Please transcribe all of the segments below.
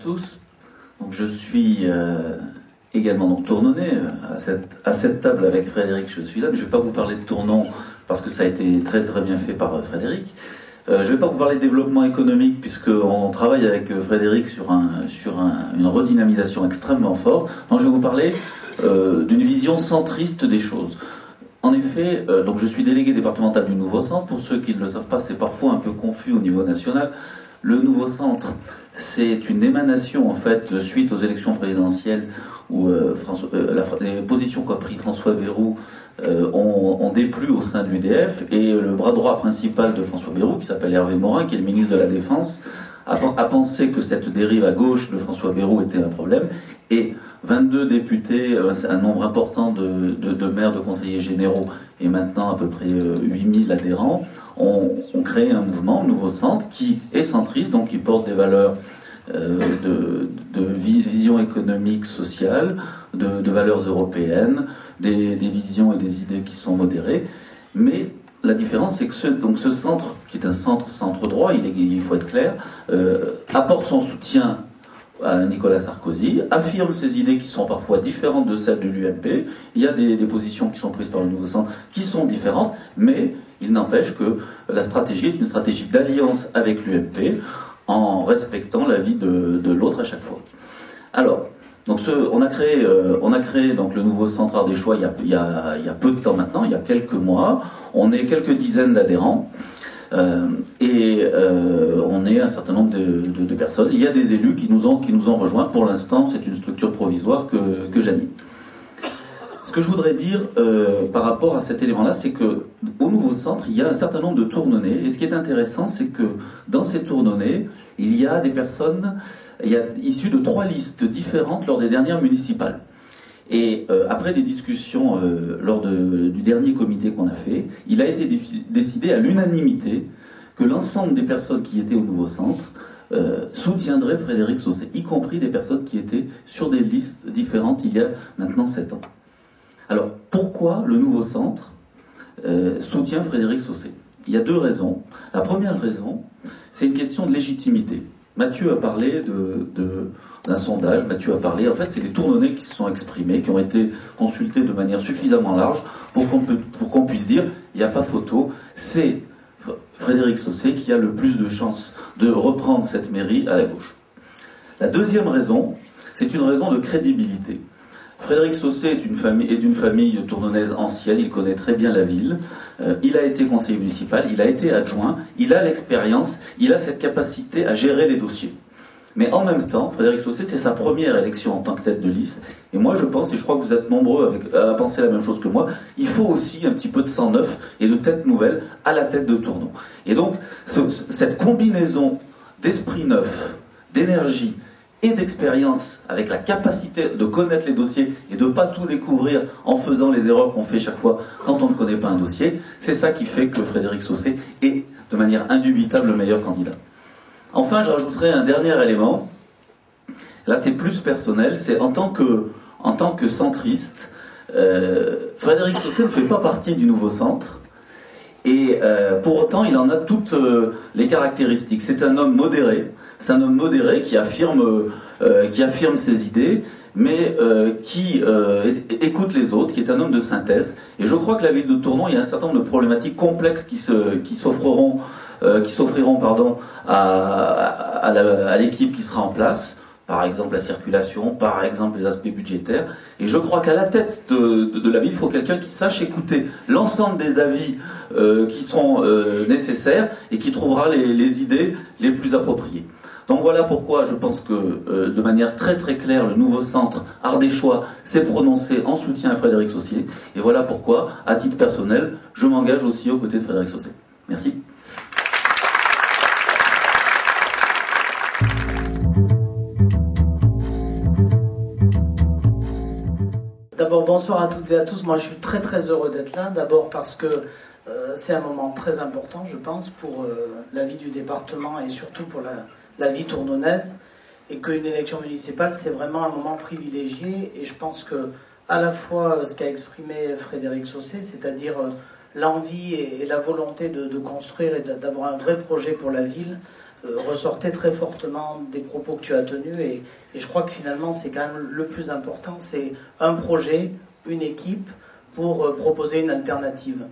tous. Donc, je suis également donc, tournonnais à cette table avec Frédéric, je suis là, mais je ne vais pas vous parler de Tournon parce que ça a été très très bien fait par Frédéric. Je ne vais pas vous parler de développement économique puisqu'on travaille avec Frédéric sur une redynamisation extrêmement forte. Donc, je vais vous parler d'une vision centriste des choses. En effet, donc je suis délégué départemental du Nouveau Centre. Pour ceux qui ne le savent pas, c'est parfois un peu confus au niveau national. Le Nouveau Centre, c'est une émanation en fait suite aux élections présidentielles où les positions qu'a pris François Bayrou ont déplu au sein de l'UDF, et le bras droit principal de François Bayrou, qui s'appelle Hervé Morin, qui est le ministre de la Défense, a pensé que cette dérive à gauche de François Bayrou était un problème, et 22 députés, un nombre important de maires, de conseillers généraux, et maintenant à peu près 8000 adhérents, ont créé un mouvement, Nouveau Centre, qui est centriste, donc qui porte des valeurs de vision économique, sociale, de valeurs européennes, des visions et des idées qui sont modérées. Mais la différence, c'est que ce centre, qui est un centre droit, il faut être clair, apporte son soutien à Nicolas Sarkozy, affirme ses idées qui sont parfois différentes de celles de l'UMP. Il y a des positions qui sont prises par le Nouveau Centre qui sont différentes, mais il n'empêche que la stratégie est une stratégie d'alliance avec l'UMP en respectant l'avis de l'autre à chaque fois. Alors, donc on a créé donc le Nouveau Centre Ardéchois il y a peu de temps maintenant, il y a quelques mois. On est quelques dizaines d'adhérents. On est un certain nombre de personnes. Il y a des élus qui nous ont rejoints. Pour l'instant, c'est une structure provisoire que j'anime. Ce que je voudrais dire par rapport à cet élément-là, c'est que au Nouveau Centre, il y a un certain nombre de tournonnais. Et ce qui est intéressant, c'est que dans ces tournonnais, il y a des personnes issues de 3 listes différentes lors des dernières municipales. Et après des discussions lors du dernier comité qu'on a fait, il a été décidé à l'unanimité que l'ensemble des personnes qui étaient au Nouveau Centre soutiendraient Frédéric Saucet, y compris des personnes qui étaient sur des listes différentes il y a maintenant 7 ans. Alors, pourquoi le Nouveau Centre soutient Frédéric Saucet? Il y a 2 raisons. La première raison, c'est une question de légitimité. Mathieu a parlé d'un sondage, en fait, c'est les tournonnais qui se sont exprimés, qui ont été consultés de manière suffisamment large pour qu'on puisse dire, il n'y a pas photo, c'est Frédéric Saucet qui a le plus de chances de reprendre cette mairie à la gauche. La deuxième raison, c'est une raison de crédibilité. Frédéric Saucet est d'une famille tournonnaise ancienne, il connaît très bien la ville, il a été conseiller municipal, il a été adjoint, il a l'expérience, il a cette capacité à gérer les dossiers. Mais en même temps, Frédéric Saucet, c'est sa première élection en tant que tête de liste, et moi je pense, et je crois que vous êtes nombreux à penser la même chose que moi, il faut aussi un petit peu de sang neuf et de tête nouvelle à la tête de Tournon. Et donc, cette combinaison d'esprit neuf, d'énergie, et d'expérience, avec la capacité de connaître les dossiers et de ne pas tout découvrir en faisant les erreurs qu'on fait chaque fois quand on ne connaît pas un dossier, c'est ça qui fait que Frédéric Saucet est de manière indubitable le meilleur candidat. Enfin, je rajouterai un dernier élément. Là, c'est plus personnel. C'est en tant que centriste, Frédéric Saucet ne fait pas partie du Nouveau Centre. Et pour autant, il en a toutes les caractéristiques. C'est un homme modéré. C'est un homme modéré qui affirme ses idées, mais qui écoute les autres, qui est un homme de synthèse. Et je crois que la ville de Tournon, il y a un certain nombre de problématiques complexes qui s'offriront à l'équipe qui sera en place. Par exemple la circulation, par exemple les aspects budgétaires. Et je crois qu'à la tête de la ville, il faut quelqu'un qui sache écouter l'ensemble des avis qui seront nécessaires et qui trouvera les idées les plus appropriées. Donc voilà pourquoi je pense que de manière très très claire, le Nouveau Centre Ardéchois s'est prononcé en soutien à Frédéric Saucet. Et voilà pourquoi, à titre personnel, je m'engage aussi aux côtés de Frédéric Saucet. Merci. D'abord, bonsoir à toutes et à tous. Moi, je suis très très heureux d'être là. D'abord parce que c'est un moment très important, je pense, pour la vie du département et surtout pour la vie tournonnaise. Et qu'une élection municipale, c'est vraiment un moment privilégié. Et je pense que à la fois ce qu'a exprimé Frédéric Saucet, c'est-à-dire l'envie et la volonté de construire et d'avoir un vrai projet pour la ville, ressortait très fortement des propos que tu as tenus et je crois que finalement c'est quand même le plus important, c'est un projet, une équipe pour proposer une alternative.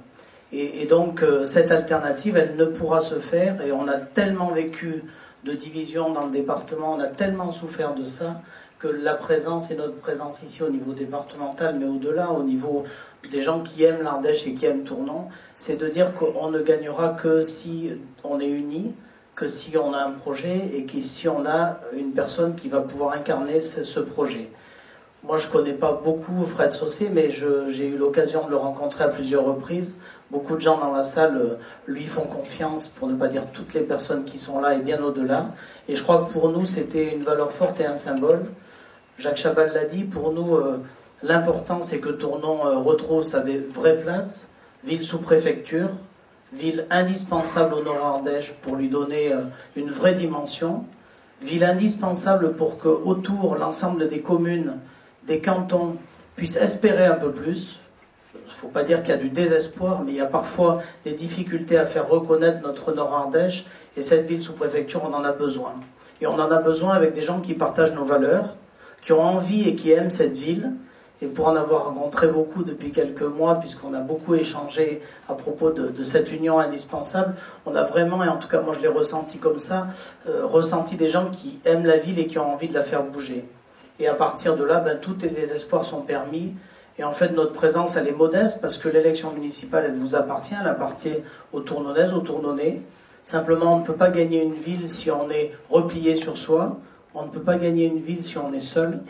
Et donc cette alternative, elle ne pourra se faire, et on a tellement vécu de divisions dans le département, on a tellement souffert de ça, que la présence et notre présence ici au niveau départemental, mais au-delà, au niveau des gens qui aiment l'Ardèche et qui aiment Tournon, c'est de dire qu'on ne gagnera que si on est unis, que si on a un projet et que si on a une personne qui va pouvoir incarner ce projet. Moi, je ne connais pas beaucoup Fred Saucé, mais j'ai eu l'occasion de le rencontrer à plusieurs reprises. Beaucoup de gens dans la salle lui font confiance, pour ne pas dire toutes les personnes qui sont là et bien au-delà. Et je crois que pour nous, c'était une valeur forte et un symbole. Jacques Chabal l'a dit, pour nous, l'important, c'est que Tournon retrouve sa vraie place, ville sous préfecture, ville indispensable au Nord-Ardèche pour lui donner une vraie dimension, ville indispensable pour que autour l'ensemble des communes, des cantons puissent espérer un peu plus. Il ne faut pas dire qu'il y a du désespoir, mais il y a parfois des difficultés à faire reconnaître notre Nord-Ardèche, et cette ville sous préfecture, on en a besoin. Et on en a besoin avec des gens qui partagent nos valeurs, qui ont envie et qui aiment cette ville. Et pour en avoir rencontré beaucoup depuis quelques mois, puisqu'on a beaucoup échangé à propos de cette union indispensable, on a vraiment, et en tout cas moi je l'ai ressenti comme ça, ressenti des gens qui aiment la ville et qui ont envie de la faire bouger. Et à partir de là, tous les espoirs sont permis. Et en fait, notre présence, elle est modeste, parce que l'élection municipale, elle vous appartient, elle appartient aux Tournonnaises, aux Tournonnais. Simplement, on ne peut pas gagner une ville si on est replié sur soi. On ne peut pas gagner une ville si on est seul.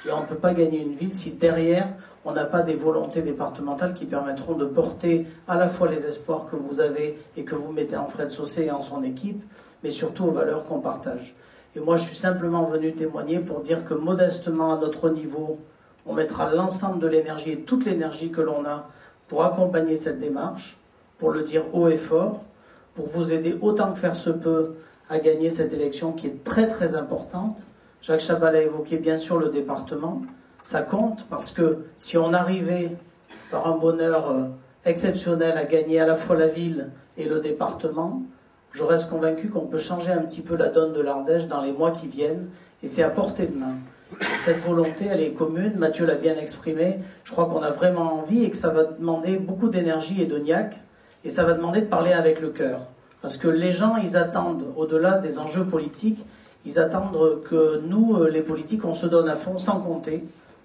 Et on ne peut pas gagner une ville si derrière, on n'a pas des volontés départementales qui permettront de porter à la fois les espoirs que vous avez et que vous mettez en Fred Saucé et en son équipe, mais surtout aux valeurs qu'on partage. Et moi, je suis simplement venu témoigner pour dire que modestement, à notre niveau, on mettra l'ensemble de l'énergie et toute l'énergie que l'on a pour accompagner cette démarche, pour le dire haut et fort, pour vous aider autant que faire se peut à gagner cette élection qui est très très importante. Jacques Chabal a évoqué bien sûr le département. Ça compte parce que si on arrivait par un bonheur exceptionnel à gagner à la fois la ville et le département, je reste convaincu qu'on peut changer un petit peu la donne de l'Ardèche dans les mois qui viennent, et c'est à portée de main. Et cette volonté, elle est commune, Mathieu l'a bien exprimé, je crois qu'on a vraiment envie et que ça va demander beaucoup d'énergie et de niaque, et ça va demander de parler avec le cœur. Parce que les gens, ils attendent, au-delà des enjeux politiques, ils attendent que nous, les politiques, on se donne à fond sans compter,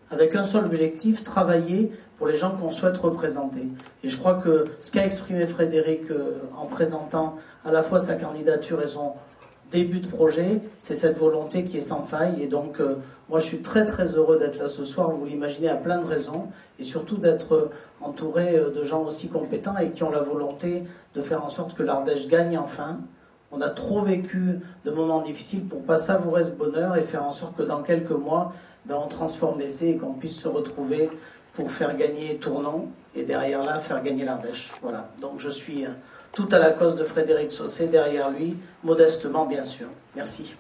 avec un seul objectif, travailler pour les gens qu'on souhaite représenter. Et je crois que ce qu'a exprimé Frédéric en présentant à la fois sa candidature et son début de projet, c'est cette volonté qui est sans faille. Et donc, moi, je suis très très heureux d'être là ce soir, vous l'imaginez, à plein de raisons, et surtout d'être entouré de gens aussi compétents et qui ont la volonté de faire en sorte que l'Ardèche gagne enfin. On a trop vécu de moments difficiles pour pas savourer ce bonheur et faire en sorte que dans quelques mois, on transforme l'essai et qu'on puisse se retrouver pour faire gagner Tournon et derrière là, faire gagner l'Ardèche. Voilà. Donc je suis tout à la cause de Frédéric Saucé, derrière lui, modestement bien sûr. Merci.